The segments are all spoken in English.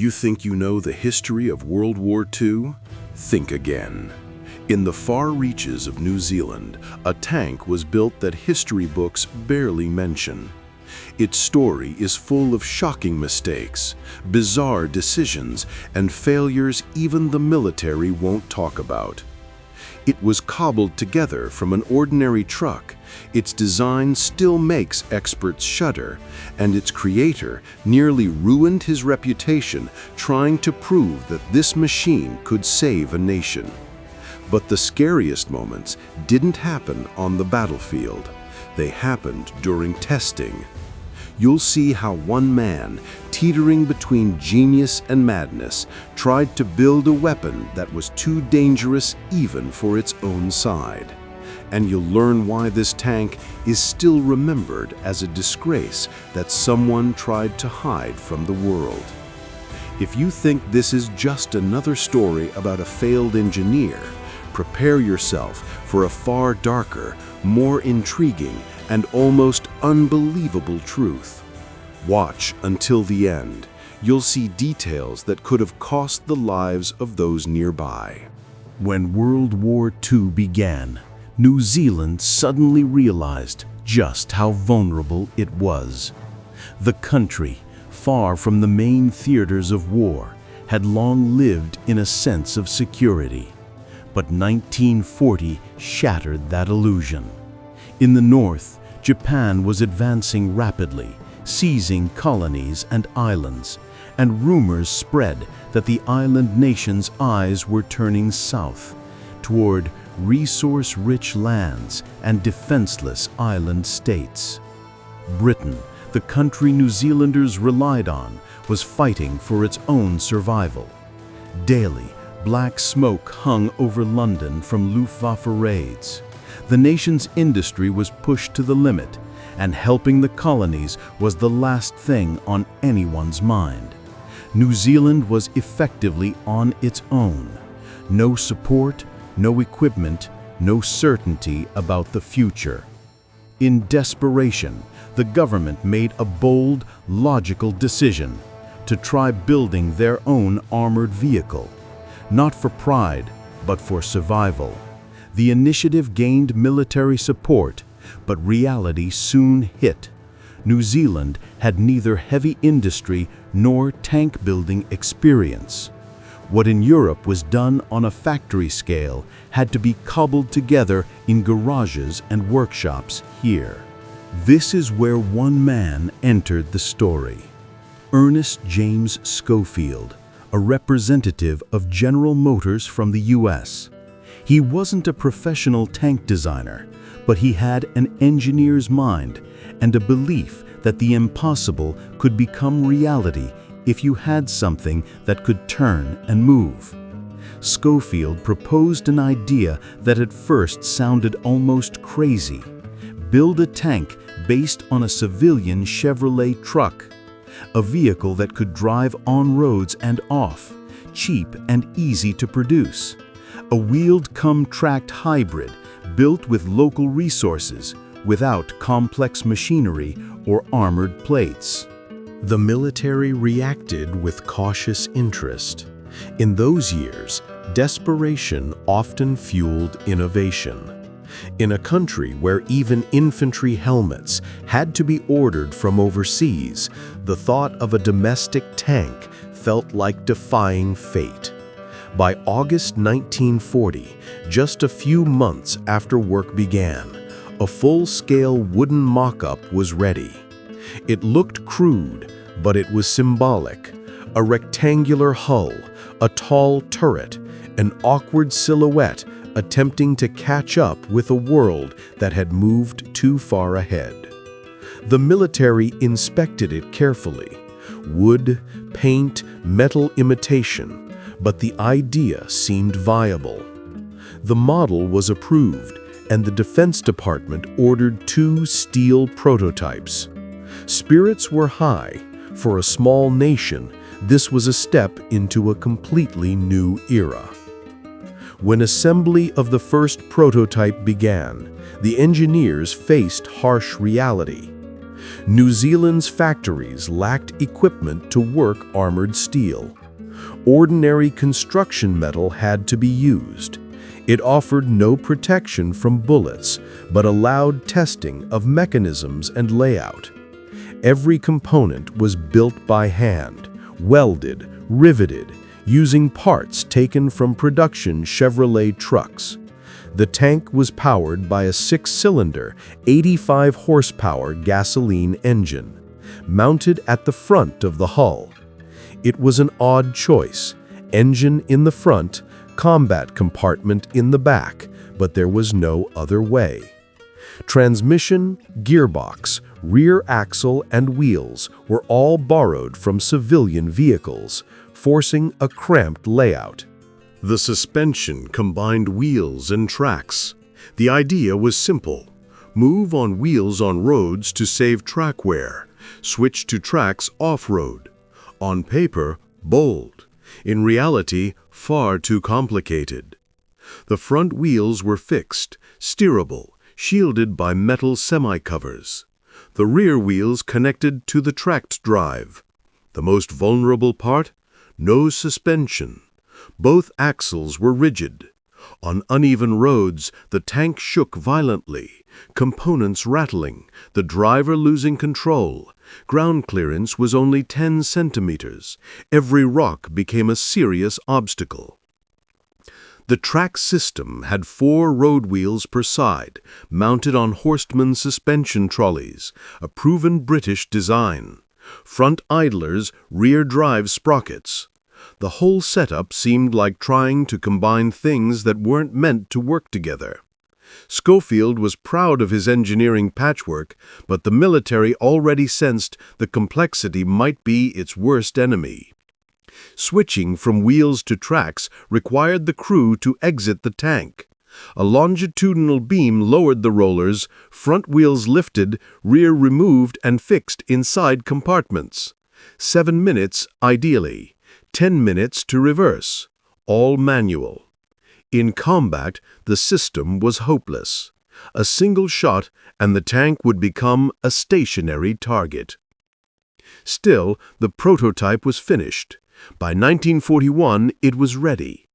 You think you know the history of World War II? Think again. In the far reaches of New Zealand, a tank was built that history books barely mention. Its story is full of shocking mistakes, bizarre decisions, and failures even the military won't talk about. It was cobbled together from an ordinary truck. Its design still makes experts shudder, and its creator nearly ruined his reputation trying to prove that this machine could save a nation. But the scariest moments didn't happen on the battlefield. They happened during testing. You'll see how one man, teetering between genius and madness, tried to build a weapon that was too dangerous even for its own side. And you'll learn why this tank is still remembered as a disgrace that someone tried to hide from the world. If you think this is just another story about a failed engineer, prepare yourself for a far darker, more intriguing, and almost unbelievable truth. Watch until the end. You'll see details that could have cost the lives of those nearby. When World War II began, New Zealand suddenly realized just how vulnerable it was. The country, far from the main theaters of war, had long lived in a sense of security. But 1940 shattered that illusion. In the north, Japan was advancing rapidly, seizing colonies and islands, and rumors spread that the island nation's eyes were turning south, toward resource-rich lands and defenseless island states. Britain, the country New Zealanders relied on, was fighting for its own survival. Daily, black smoke hung over London from Luftwaffe raids. The nation's industry was pushed to the limit, and helping the colonies was the last thing on anyone's mind. New Zealand was effectively on its own. No support, no equipment, no certainty about the future. In desperation, the government made a bold, logical decision to try building their own armored vehicle. Not for pride, but for survival. The initiative gained military support, but reality soon hit. New Zealand had neither heavy industry nor tank building experience. What in Europe was done on a factory scale had to be cobbled together in garages and workshops here. This is where one man entered the story. Ernest James Schofield, a representative of General Motors from the US. He wasn't a professional tank designer, but he had an engineer's mind and a belief that the impossible could become reality if you had something that could turn and move. Schofield proposed an idea that at first sounded almost crazy. Build a tank based on a civilian Chevrolet truck, a vehicle that could drive on roads and off, cheap and easy to produce. A wheeled-cum-tracked hybrid built with local resources, without complex machinery or armored plates. The military reacted with cautious interest. In those years, desperation often fueled innovation. In a country where even infantry helmets had to be ordered from overseas, the thought of a domestic tank felt like defying fate. By August 1940, just a few months after work began, a full-scale wooden mock-up was ready. It looked crude, but it was symbolic. A rectangular hull, a tall turret, an awkward silhouette attempting to catch up with a world that had moved too far ahead. The military inspected it carefully. Wood, paint, metal imitation, but the idea seemed viable. The model was approved, and the Defense Department ordered 2 steel prototypes. Spirits were high. For a small nation, this was a step into a completely new era. When assembly of the first prototype began, the engineers faced harsh reality. New Zealand's factories lacked equipment to work armored steel. Ordinary construction metal had to be used. It offered no protection from bullets, but allowed testing of mechanisms and layout. Every component was built by hand, welded, riveted, using parts taken from production Chevrolet trucks. The tank was powered by a 6-cylinder, 85-horsepower gasoline engine, mounted at the front of the hull. It was an odd choice: engine in the front, combat compartment in the back, but there was no other way. Transmission, gearbox, rear axle, and wheels were all borrowed from civilian vehicles, forcing a cramped layout. The suspension combined wheels and tracks. The idea was simple: move on wheels on roads to save track wear, switch to tracks off-road. On paper, bold. In reality, far too complicated. The front wheels were fixed, steerable, shielded by metal semi-covers. The rear wheels connected to the tracked drive. The most vulnerable part? No suspension. Both axles were rigid. On uneven roads, the tank shook violently, components rattling, the driver losing control. Ground clearance was only 10 centimeters. Every rock became a serious obstacle. The track system had 4 road wheels per side, mounted on Horstman suspension trolleys, a proven British design. Front idlers, rear drive sprockets. The whole setup seemed like trying to combine things that weren't meant to work together. Schofield was proud of his engineering patchwork, but the military already sensed the complexity might be its worst enemy. Switching from wheels to tracks required the crew to exit the tank. A longitudinal beam lowered the rollers, front wheels lifted, rear removed and fixed inside compartments. 7 minutes, ideally. 10 minutes to reverse. All manual. In combat, the system was hopeless. A single shot and the tank would become a stationary target. Still, the prototype was finished. By 1941, it was ready.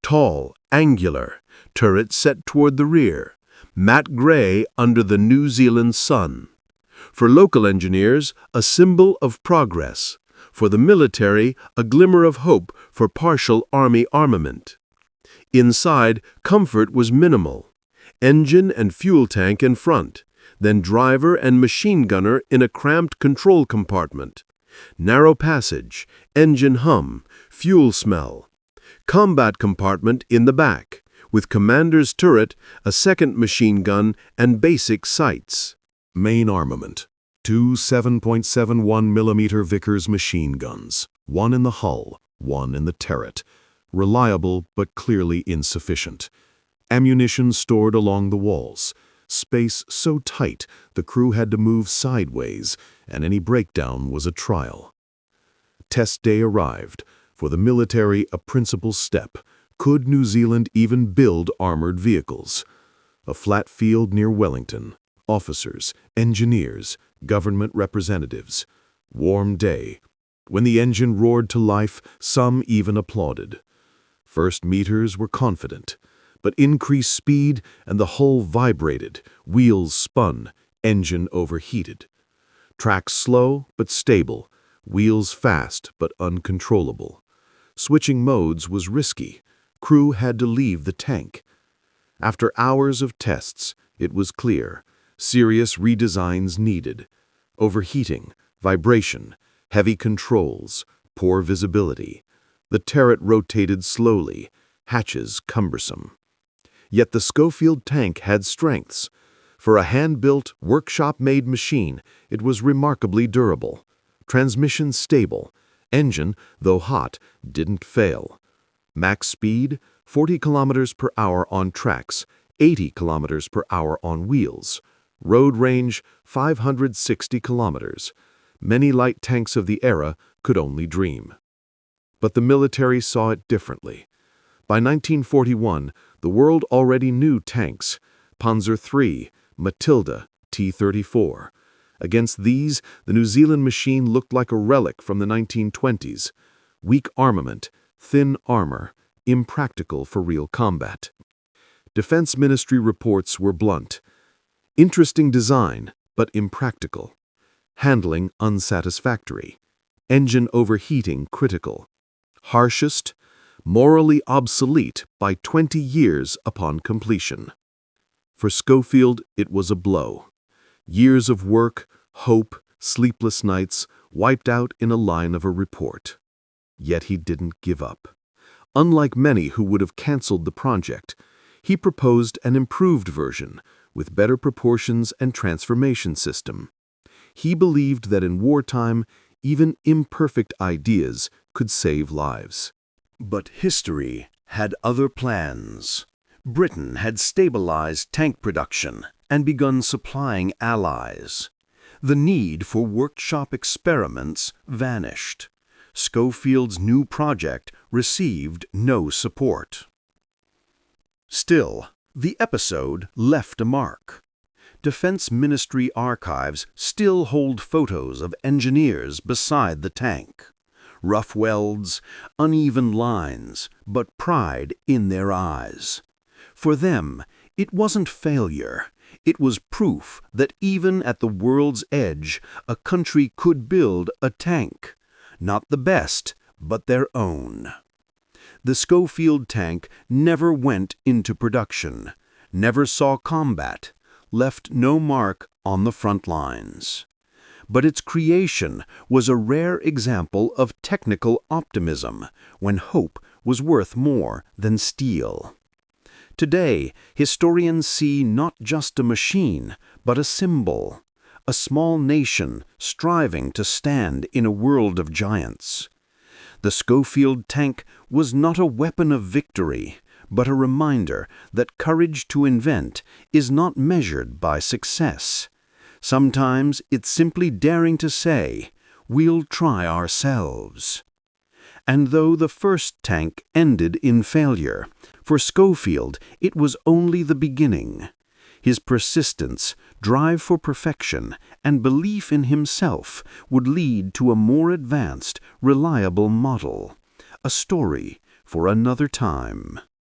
Tall, angular, turret set toward the rear, matte gray under the New Zealand sun. For local engineers, a symbol of progress. For the military, a glimmer of hope for partial Army armament. Inside, comfort was minimal. Engine and fuel tank in front, then driver and machine gunner in a cramped control compartment. Narrow passage, engine hum, fuel smell. Combat compartment in the back, with commander's turret, a second machine gun, and basic sights. Main armament: 2 7.71mm Vickers machine guns, 1 in the hull, 1 in the turret. Reliable but clearly insufficient. Ammunition stored along the walls. Space so tight the crew had to move sideways, and any breakdown was a trial. Test day arrived. For the military, a principal step. Could New Zealand even build armored vehicles? A flat field near Wellington. Officers, engineers, government representatives. Warm day. When the engine roared to life, some even applauded. First meters were confident, but increased speed and the hull vibrated, wheels spun, engine overheated. Tracks slow but stable, wheels fast but uncontrollable. Switching modes was risky. Crew had to leave the tank. After hours of tests, it was clear: serious redesigns needed. Overheating, vibration, heavy controls, poor visibility. The turret rotated slowly, hatches cumbersome. Yet the Schofield tank had strengths. For a hand-built, workshop-made machine, it was remarkably durable. Transmission stable. Engine, though hot, didn't fail. Max speed, 40 kilometers per hour on tracks, 80 kilometers per hour on wheels. Road range, 560 kilometers. Many light tanks of the era could only dream. But the military saw it differently. By 1941, the world already knew tanks: Panzer III, Matilda, T-34. Against these, the New Zealand machine looked like a relic from the 1920s. Weak armament, thin armor, impractical for real combat. Defense Ministry reports were blunt. Interesting design, but impractical. Handling unsatisfactory. Engine overheating critical. Harshest, morally obsolete by 20 years upon completion. For Schofield, it was a blow. Years of work, hope, sleepless nights, wiped out in a line of a report. Yet he didn't give up. Unlike many who would have canceled the project, he proposed an improved version with better proportions and transformation system. He believed that in wartime, even imperfect ideas could save lives. But history had other plans. Britain had stabilized tank production and begun supplying allies. The need for workshop experiments vanished. Schofield's new project received no support. Still, the episode left a mark. Defense Ministry archives still hold photos of engineers beside the tank. Rough welds, uneven lines, but pride in their eyes. For them, it wasn't failure. It was proof that even at the world's edge, a country could build a tank. Not the best, but their own. The Schofield tank never went into production, never saw combat, left no mark on the front lines. But its creation was a rare example of technical optimism when hope was worth more than steel. Today, historians see not just a machine, but a symbol, a small nation striving to stand in a world of giants. The Schofield tank was not a weapon of victory, but a reminder that courage to invent is not measured by success. Sometimes it's simply daring to say, "We'll try ourselves." And though the first tank ended in failure, for Schofield it was only the beginning. His persistence, drive for perfection, and belief in himself would lead to a more advanced, reliable model. A story for another time.